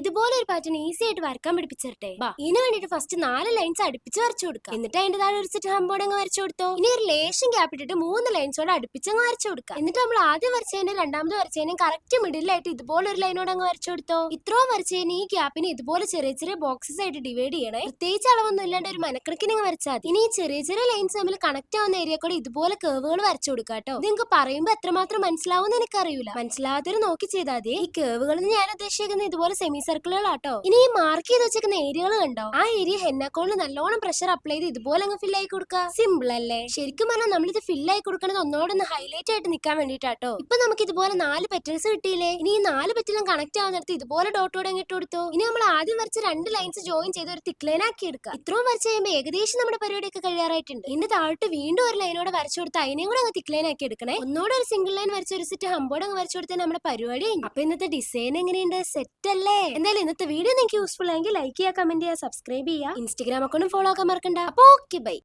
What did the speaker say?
ഇതുപോലെ ഒരു pattern easy ആയിട്ട് വരക്കാൻ പഠിപ്പിച്ചിട്ടെ. ഇതിന് വേണ്ടിട്ട് ഫസ്റ്റ് 4 ലൈൻസ് അടുപ്പിച്ച് വരച്ചു കൊടുക്കാം. എന്നിട്ട് അതിന്റെ താഴെ ഒരു സെറ്റ് ഹംബോർഡ് അങ്ങ് വരച്ചു കൊടുത്തോ. ഇനി ഒരു ലേശം ഗ്യാപ്പ് ഇട്ടിട്ട് 3 ലൈൻസോടെ അടുപ്പിച്ച് അങ്ങ് വരച്ചു കൊടുക്കാം. എന്നിട്ട് നമ്മൾ ആദ്യം വരച്ചതിന്റെ രണ്ടാമത് വരച്ചതിനും കറക്റ്റ് മിഡിലായിട്ട് ഇതുപോലെ ഒരു ലൈനോട് അങ്ങ് വരച്ചു കൊടുത്തോ. ഇത്രയും വരച്ചതിന് ഈ ഗ്യാപ്പിന് ഇതുപോലെ ചെറിയ ചെറിയ ബോക്സസ് ആയിട്ട് ഡിവൈഡ് ചെയ്യണേ. പ്രത്യേകിച്ച് അളവൊന്നും ഇല്ലാണ്ട് ഒരു മനക്കണക്കിന് അങ്ങ് വരച്ചാൽ മതി. ഇനി ഈ ചെറിയ ചെറിയ ലൈൻസ് തമ്മിൽ കണക്ട് ആവുന്ന ഏരിയ കൂടെ ഇതുപോലെ കേവുകൾ വരച്ചു കൊടുക്കാം കേട്ടോ. ഇത് നിങ്ങൾക്ക് പറയുമ്പോൾ എത്രമാത്രം മനസ്സിലാവും എനിക്കറിയില്ല. മനസ്സിലാവാത്തവര് നോക്കി ചെയ്താൽ മതി. ഈ കേവുകൾ ഞാൻ ഉദ്ദേശിക്കുന്നത് ഇതുപോലെ സെമി സർക്കിളുകളാട്ടോ. ഇനി ഈ മാർക്ക് ചെയ്ത് വെച്ചിരിക്കുന്ന ഏരിയകൾ കണ്ടോ, ആ ഏരിയ ഹെന്നക്കോളിൽ നല്ലോണം പ്രഷർ അപ്ലൈ ചെയ്ത് ഇതുപോലെ അങ്ങ് ഫിൽ ആയി കൊടുക്കുക. സിമ്പിൾ അല്ലേ? ശരിക്കും പറഞ്ഞാൽ നമ്മളിത് ഫിൽ ആയി കൊടുക്കുന്നത് ഒന്നോടൊന്ന് ഹൈലൈറ്റ് ആയിട്ട് നിൽക്കാൻ വേണ്ടിട്ടാട്ടോ. ഇപ്പൊ നമുക്ക് ഇതുപോലെ 4 പെറ്റൽസ് കിട്ടിയില്ലേ. ഇനി ഈ 4 പെറ്റലും കണക്ട് ആവുന്നിടത്ത് ഇതുപോലെ ഡോട്ടോടെ ഇട്ട് കൊടുത്തു. ഇനി നമ്മൾ ആദ്യം വരച്ച 2 ലൈൻസ് ജോയിൻ ചെയ്ത് ഒരു തിക്ക് ലൈൻ ആക്കി എടുക്കുക. ഇത്രയും വരച്ച് കഴിയുമ്പോൾ ഏകദേശം നമ്മുടെ പരിപാടിയൊക്കെ കഴിയാറായിട്ടുണ്ട്. ഇതിന്റെ താഴോട്ട് വീണ്ടും ഒരു ലൈനോടെ വരച്ചു കൊടുത്ത് അതിനെയും കൂടെ അങ്ങ് തിക്ക് ലൈൻ ആക്കി എടുക്കണേ. ഒന്നോടെ ഒരു സിംഗിൾ ലൈൻ വരച്ച ഒരു സെറ്റ് ഹംബോർഡ് അങ്ങ് വരച്ചു കൊടുത്താൽ നമ്മുടെ പരിപാടി. അപ്പൊ ഇന്നത്തെ ഡിസൈൻ എങ്ങനെയുണ്ട്? സെറ്റ് അല്ലേ? എന്തായാലും ഇന്നത്തെ വീഡിയോ നിങ്ങൾക്ക് യൂസ്ഫുൾ ആയെങ്കിൽ ലൈക്ക് ചെയ്യുക, കമന്റ് ചെയ്യുക, സബ്സ്ക്രൈബ് ചെയ്യുക. ഇൻസ്റ്റാഗ്രാം അക്കൗണ്ടും ഫോളോ ആക്കാൻ മറക്കണ്ട. അപ്പൊ ഓക്കെ, ബൈ.